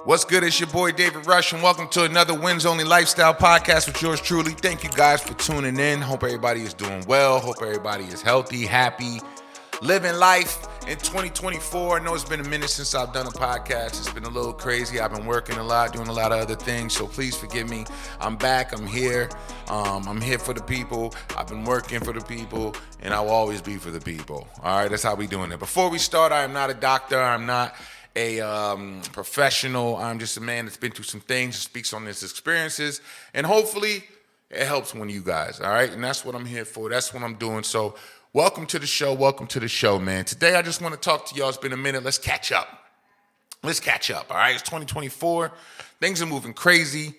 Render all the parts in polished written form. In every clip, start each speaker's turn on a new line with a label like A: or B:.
A: What's good? It's your boy David Rush, and welcome to another Winsonly Lifestyle Podcast with yours truly. Thank you guys for tuning in. Hope everybody is doing well. Hope everybody is healthy, happy, living life in 2024. I know it's been a minute since I've done a podcast. It's been a little crazy. I've been working a lot, doing a lot of other things, so please forgive me. I'm back. I'm here. I'm here for the people. I've been working for the people, and I will always be for the people. All right, that's how we doing it. Before we start, I am not a doctor. I'm not a professional. I'm just a man that's been through some things, speaks on his experiences, and hopefully it helps one of you guys, all right? And that's what I'm here for. That's what I'm doing. So welcome to the show. Welcome to the show, man. Today I just want to talk to y'all. It's been a minute. Let's catch up. All right? It's 2024. Things are moving crazy.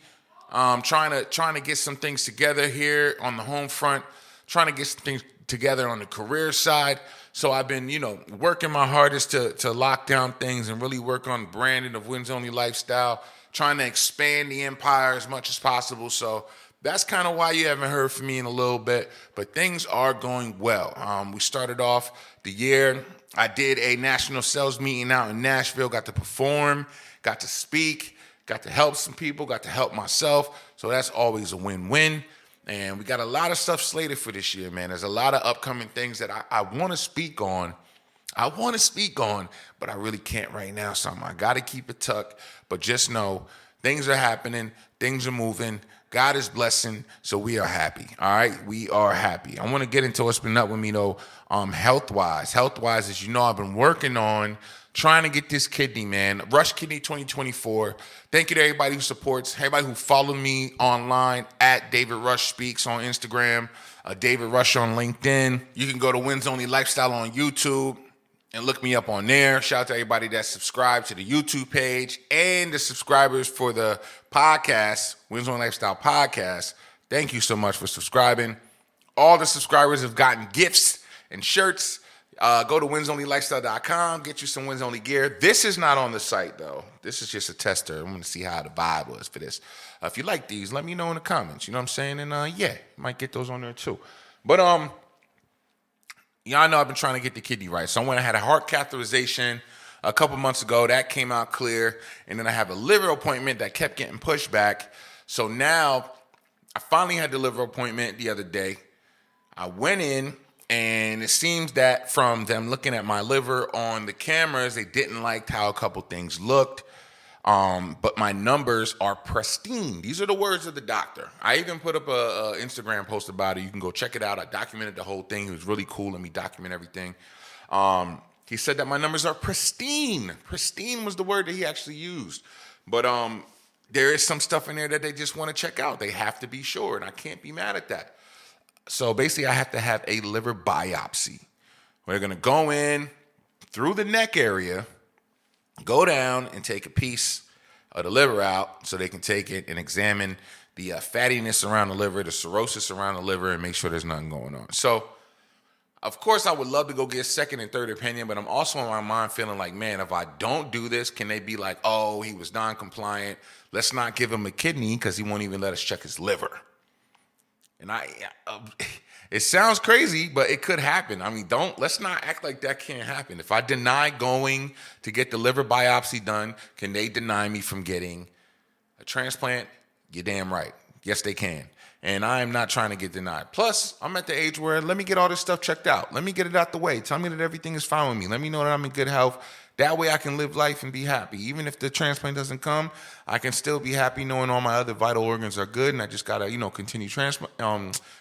A: Trying to get some things together here on the home front, trying to get some things together on the career side. So I've been, working my hardest to lock down things and really work on branding of Winsonly Lifestyle, trying to expand the empire as much as possible. So that's kind of why you haven't heard from me in a little bit, but things are going well. We started off the year. I did a national sales meeting out in Nashville, got to perform, got to speak, got to help some people, got to help myself. So that's always a win-win. And we got a lot of stuff slated for this year, man. There's a lot of upcoming things that I want to speak on. But I really can't right now. So I got to keep it tucked. But just know things are happening. Things are moving. God is blessing. So we are happy. All right. We are happy. I want to get into what's been up with me, though, health-wise. Health-wise, as you know, I've been working on trying to get this kidney, man. Rush Kidney 2024. Thank you to everybody who supports, everybody who followed me online at David Rush Speaks on Instagram, David Rush on LinkedIn. You can go to Winsonly Lifestyle on YouTube and look me up on there. Shout out to everybody that subscribed to the YouTube page and the subscribers for the podcast, Winsonly Lifestyle Podcast. Thank you so much for subscribing. All the subscribers have gotten gifts and shirts. Go to winsonlylifestyle.com, get you some Wins Only gear. This is not on the site, though. This is just a tester. I'm going to see how the vibe was for this. If you like these, let me know in the comments. You know what I'm saying? And, might get those on there, too. But, y'all know I've been trying to get the kidney right. So I went and had a heart catheterization a couple months ago. That came out clear. And then I have a liver appointment that kept getting pushed back. So now I finally had the liver appointment the other day. I went in. And it seems that from them looking at my liver on the cameras, they didn't like how a couple things looked. But my numbers are pristine. These are the words of the doctor. I even put up a Instagram post about it. You can go check it out. I documented the whole thing. He was really cool. Let me document everything. He said that my numbers are pristine. Pristine was the word that he actually used. But there is some stuff in there that they just want to check out. They have to be sure, and I can't be mad at that. So basically, I have to have a liver biopsy. We're going to go in through the neck area, go down and take a piece of the liver out so they can take it and examine the fattiness around the liver, the cirrhosis around the liver, and make sure there's nothing going on. So, of course, I would love to go get a second and third opinion, but I'm also in my mind feeling like, man, if I don't do this, can they be like, oh, he was non-compliant. Let's not give him a kidney because he won't even let us check his liver. And it sounds crazy, but it could happen. I mean, let's not act like that can't happen. If I deny going to get the liver biopsy done, can they deny me from getting a transplant? You're damn right. Yes, they can. And I am not trying to get denied. Plus, I'm at the age where let me get all this stuff checked out. Let me get it out the way. Tell me that everything is fine with me. Let me know that I'm in good health. That way I can live life and be happy. Even if the transplant doesn't come, I can still be happy knowing all my other vital organs are good and I just got to, continue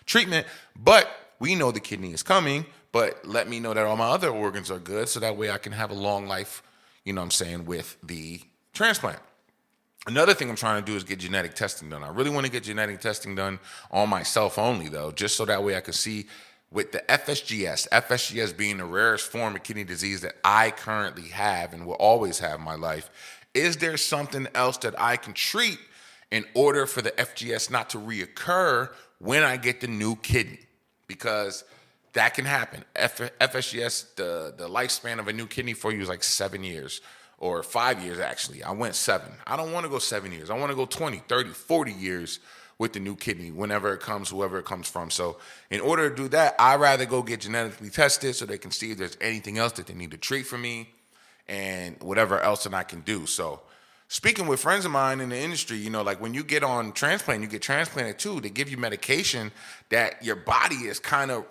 A: treatment. But we know the kidney is coming, but let me know that all my other organs are good so that way I can have a long life, with the transplant. Another thing I'm trying to do is get genetic testing done. I really want to get genetic testing done on myself only, though, just so that way I can see with the FSGS being the rarest form of kidney disease that I currently have and will always have in my life, is there something else that I can treat in order for the FGS not to reoccur when I get the new kidney? Because that can happen. FSGS, the lifespan of a new kidney for you is like 7 years or 5 years, actually. I went 7. I don't want to go 7 years. I want to go 20, 30, 40 years with the new kidney whenever it comes, whoever it comes from. So in order to do that, I'd rather go get genetically tested so they can see if there's anything else that they need to treat for me. and whatever else that I can do. So speaking with friends of mine in the industry, like when you get on transplant, you get transplanted too, they give you medication that your body is kind of,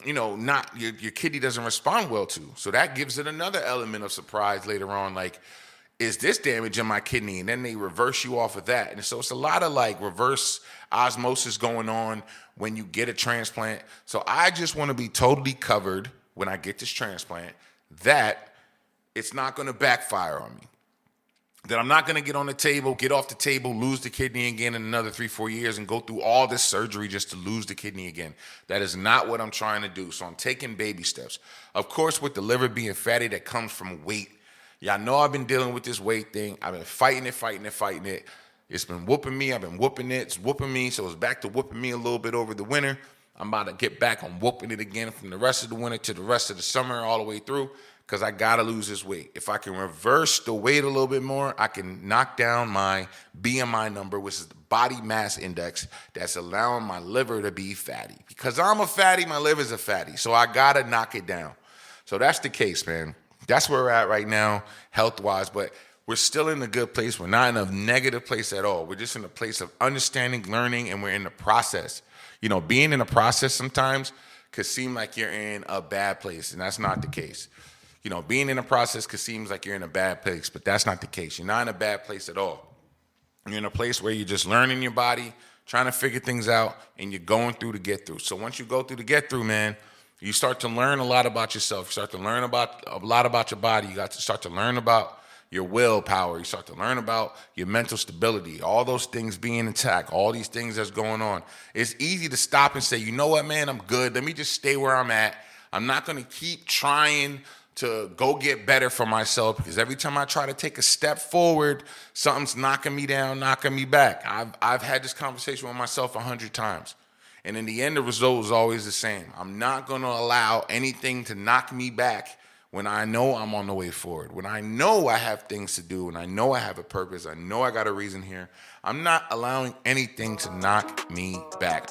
A: not, your kidney doesn't respond well to. So that gives it another element of surprise later on, like, is this damage in my kidney? And then they reverse you off of that. And so it's a lot of like reverse osmosis going on when you get a transplant. So I just want to be totally covered when I get this transplant that it's not going to backfire on me. That I'm not going to get off the table, lose the kidney again in another 3-4 years and go through all this surgery just to lose the kidney again. That is not what I'm trying to do. So I'm taking baby steps. Of course, with the liver being fatty, that comes from weight. Y'all know I've been dealing with this weight thing. I've been fighting it. It's been whooping me. I've been whooping it. It's whooping me. So it's back to whooping me a little bit over the winter. I'm about to get back on whooping it again from the rest of the winter to the rest of the summer all the way through because I got to lose this weight. If I can reverse the weight a little bit more, I can knock down my BMI number, which is the body mass index that's allowing my liver to be fatty. Because I'm a fatty, my liver's a fatty. So I got to knock it down. So that's the case, man. That's where we're at right now, health-wise, but we're still in a good place. We're not in a negative place at all. We're just in a place of understanding, learning, and we're in the process. Being in a process sometimes could seem like you're in a bad place, and that's not the case. Being in a process could seem like you're in a bad place, but that's not the case. You're not in a bad place at all. You're in a place where you're just learning your body, trying to figure things out, and you're going through to get through. So once you go through the get through, man, you start to learn a lot about yourself. You start to learn a lot about your body. You got to start to learn about your willpower. You start to learn about your mental stability, all those things being intact, all these things that's going on. It's easy to stop and say, you know what, man, I'm good. Let me just stay where I'm at. I'm not going to keep trying to go get better for myself because every time I try to take a step forward, something's knocking me down, knocking me back. I've had this conversation with myself 100 times. And in the end, the result is always the same. I'm not going to allow anything to knock me back when I know I'm on the way forward. When I know I have things to do, and I know I have a purpose, I know I got a reason here. I'm not allowing anything to knock me back.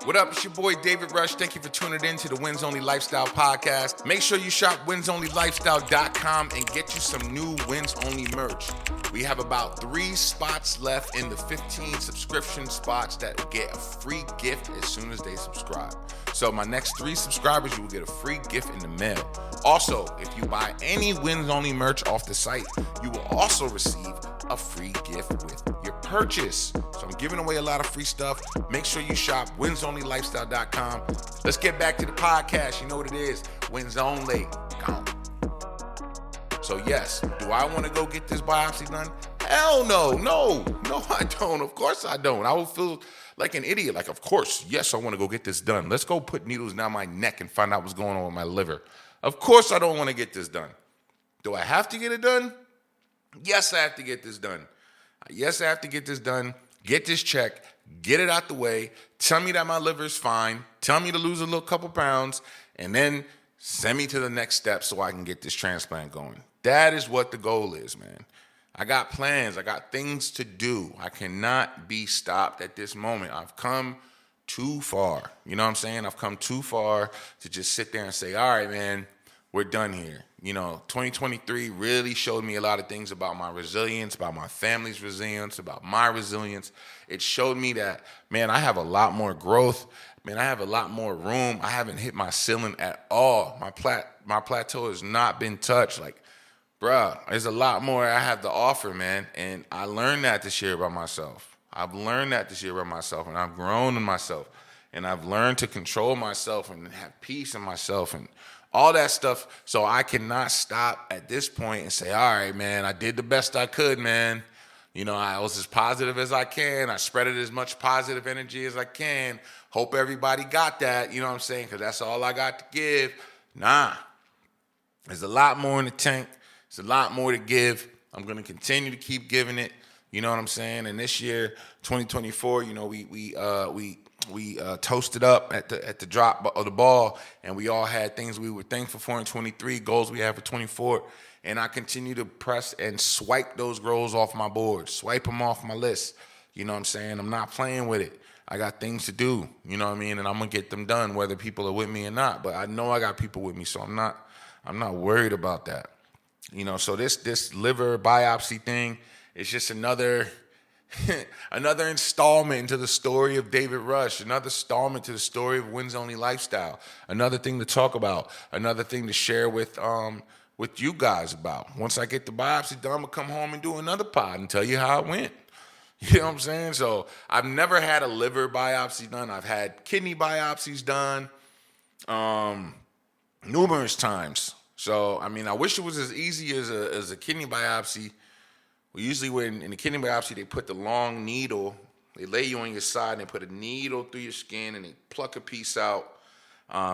A: What up? It's your boy David Rush. Thank you for tuning in to the Winsonly Lifestyle Podcast. Make sure you shop winsonlylifestyle.com and get you some new Wins Only merch. We have about 3 spots left in the 15 subscription spots that get a free gift as soon as they subscribe. So my next 3 subscribers, you will get a free gift in the mail. Also, if you buy any Wins Only merch off the site, you will also receive a free gift with your purchase. So I'm giving away a lot of free stuff. Make sure you shop winsonlylifestyle.com. Let's get back to the podcast. You know what it is. Wins Only. Gone. So yes, do I want to go get this biopsy done? Hell no, I don't. Of course I don't. I will feel like an idiot. Like, of course, yes, I want to go get this done. Let's go put needles down my neck and find out what's going on with my liver. Of course I don't want to get this done. Do I have to get it done? Yes, I have to get this done. Yes, I have to get this done. Get this checked. Get it out the way. Tell me that my liver is fine. Tell me to lose a little couple pounds. And then send me to the next step so I can get this transplant going. That is what the goal is, man. I got plans. I got things to do. I cannot be stopped at this moment. I've come too far. You know what I'm saying? I've come too far to just sit there and say, all right, man, we're done here. 2023 really showed me a lot of things about my resilience, about my family's resilience, about my resilience. It showed me that, man, I have a lot more growth. Man, I have a lot more room. I haven't hit my ceiling at all. My plateau has not been touched. Like, bruh, there's a lot more I have to offer, man. And I learned that this year about myself. I've learned that this year about myself, and I've grown in myself. And I've learned to control myself and have peace in myself and all that stuff. So I cannot stop at this point and say, all right, man, I did the best I could, man. I was as positive as I can. I spreaded as much positive energy as I can. Hope everybody got that, you know what I'm saying? Because that's all I got to give. Nah. There's a lot more in the tank. There's a lot more to give. I'm going to continue to keep giving it. You know what I'm saying? And this year, 2024, we toasted up at the drop of the ball, and we all had things we were thankful for in 23, goals we have for 24, and I continue to press and swipe those goals off my board, swipe them off my list. You know what I'm saying? I'm not playing with it. I got things to do, you know what I mean? And I'm going to get them done whether people are with me or not. But I know I got people with me, so I'm not worried about that. You know, so this liver biopsy thing is just another another installment into the story of David Rush, another installment to the story of Winsonly Lifestyle, another thing to talk about, another thing to share with you guys about. Once I get the biopsy done, I'm going to come home and do another pod and tell you how it went. You know what I'm saying? So I've never had a liver biopsy done. I've had kidney biopsies done numerous times. So, I mean, I wish it was as easy as a kidney biopsy. Well, usually when in the kidney biopsy, they put the long needle. They lay you on your side and they put a needle through your skin and they pluck a piece out.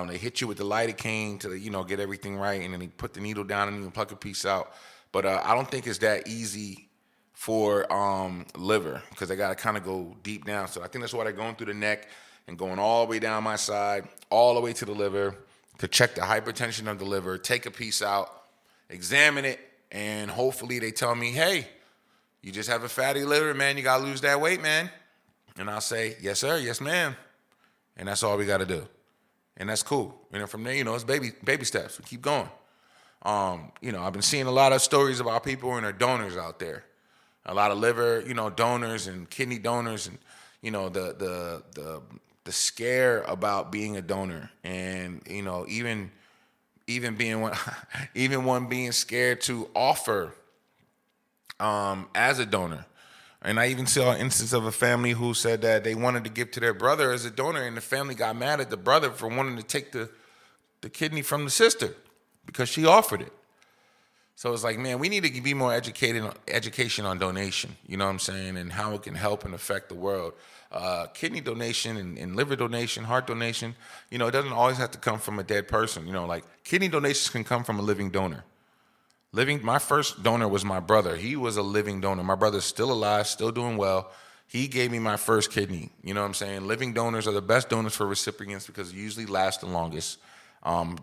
A: They hit you with the lidocaine to, get everything right. And then they put the needle down and you can pluck a piece out. But I don't think it's that easy for liver because they got to kind of go deep down. So I think that's why they're going through the neck and going all the way down my side, all the way to the liver to check the hypertension of the liver, take a piece out, examine it, and hopefully they tell me, hey, you just have a fatty liver, man. You got to lose that weight, man. And I'll say, yes, sir. Yes, ma'am. And that's all we got to do. And that's cool. And then from there, it's baby steps. We keep going. I've been seeing a lot of stories about people and their donors out there. A lot of liver, donors and kidney donors and, the scare about being a donor and, even being one, even one being scared to offer as a donor. And I even saw an instance of a family who said that they wanted to give to their brother as a donor, and the family got mad at the brother for wanting to take the kidney from the sister because she offered it. So it's like, man, we need to be more education on donation, you know what I'm saying, and how it can help and affect the world. Kidney donation and liver donation, heart donation, it doesn't always have to come from a dead person. Like kidney donations can come from a living donor. My first donor was my brother. He was a living donor. My brother's still alive, still doing well. He gave me my first kidney. You know what I'm saying? Living donors are the best donors for recipients because they usually last the longest.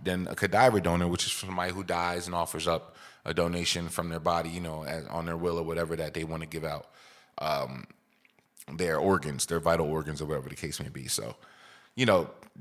A: Then a cadaver donor, which is somebody who dies and offers up a donation from their body, on their will or whatever that they want to give out their organs, their vital organs or whatever the case may be. So,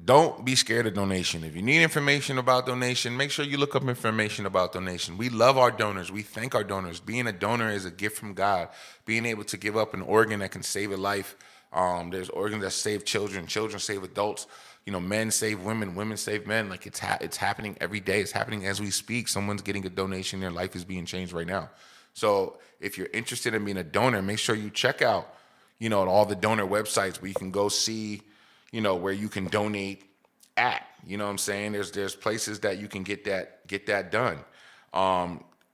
A: don't be scared of donation. If you need information about donation, make sure you look up information about donation. We love our donors. We thank our donors. Being a donor is a gift from God. Being able to give up an organ that can save a life. There's organs that save children. Children save adults. Men save women. Women save men. Like it's happening every day. It's happening as we speak. Someone's getting a donation. Their life is being changed right now. So if you're interested in being a donor, make sure you check out, all the donor websites where you can go see, where you can donate at. You know what I'm saying? There's places that you can get that done.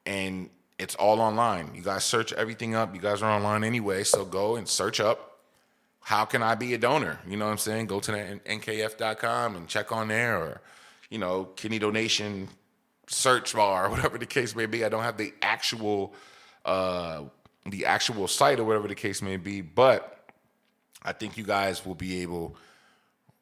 A: And it's all online. You guys search everything up. You guys are online anyway, so go and search up, how can I be a donor? You know what I'm saying? Go to the nkf.com and check on there, or, kidney donation search bar, or whatever the case may be. I don't have the actual site or whatever the case may be, but I think you guys will be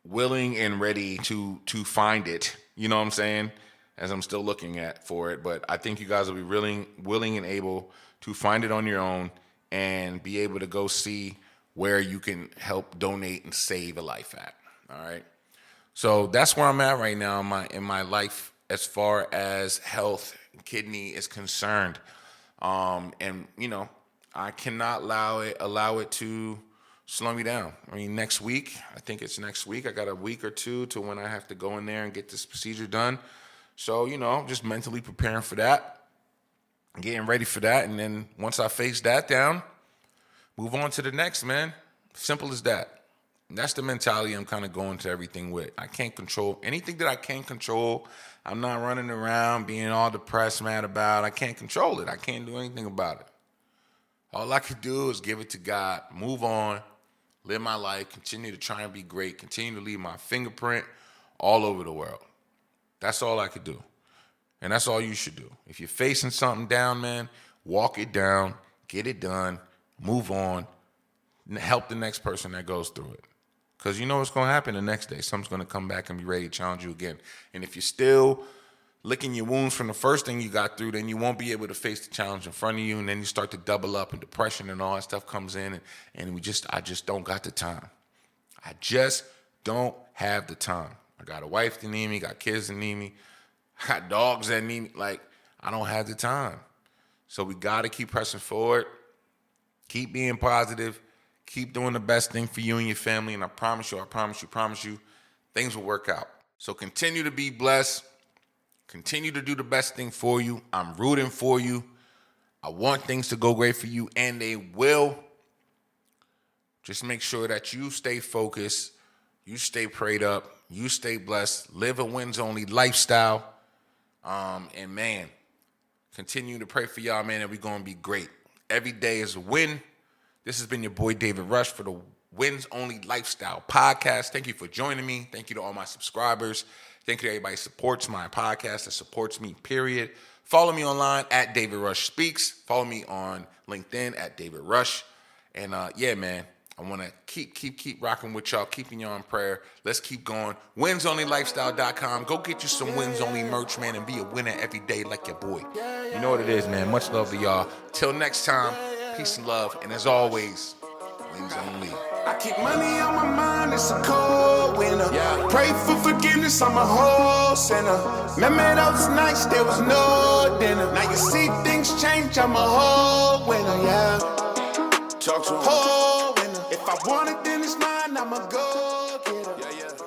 A: willing and ready to find it. You know what I'm saying? As I'm still looking for it, but I think you guys will be willing and able to find it on your own and be able to go see where you can help donate and save a life at. All right. So that's where I'm at right now in my life as far as health, kidney is concerned. And I cannot allow it to slow me down. I mean, next week, I think it's next week. I got a week or two to when I have to go in there and get this procedure done. So, just mentally preparing for that, getting ready for that. And then once I face that down, move on to the next, man. Simple as that. And that's the mentality I'm kind of going to everything with. I can't control anything that I can't control. I'm not running around being all depressed, mad about. I can't control it. I can't do anything about it. All I could do is give it to God, move on, live my life, continue to try and be great, continue to leave my fingerprint all over the world. That's all I could do. And that's all you should do. If you're facing something down, man, walk it down, get it done, move on, and help the next person that goes through it. Because you know what's going to happen the next day. Someone's going to come back and be ready to challenge you again. And if you're still licking your wounds from the first thing you got through, then you won't be able to face the challenge in front of you. And then you start to double up and depression and all that stuff comes in. And I just don't got the time. I just don't have the time. I got a wife that need me, got kids that need me, I got dogs that need me. Like, I don't have the time. So we got to keep pressing forward, keep being positive, keep doing the best thing for you and your family. And I promise you, things will work out. So continue to be blessed. Continue to do the best thing for you. I'm rooting for you. I want things to go great for you, and they will. Just make sure that you stay focused, you stay prayed up, you stay blessed, live a wins-only lifestyle. And man, continue to pray for y'all, man, and we're going to be great. Every day is a win. This has been your boy, David Rush, for the Winsonly Lifestyle Podcast. Thank you for joining me. Thank you to all my subscribers. Thank you to everybody who supports my podcast, that supports me, period. Follow me online at David Rush Speaks. Follow me on LinkedIn at David Rush. And yeah, man, I want to keep rocking with y'all, keeping y'all in prayer. Let's keep going. WinsOnlyLifestyle.com. Go get you some Wins Only merch, man, and be a winner every day like your boy. You know what it is, man. Much love to y'all. Till next time, peace and love. And as always, Wins Only.
B: I keep money on my mind, it's a cold winter. Pray for forgiveness, I'm a whole sinner. Remember those nights, there was no dinner. Now you see things change, I'm a whole winner, yeah. Talk to him. Whole winner. If I want it, then it's mine, I'm a go-getter. Yeah.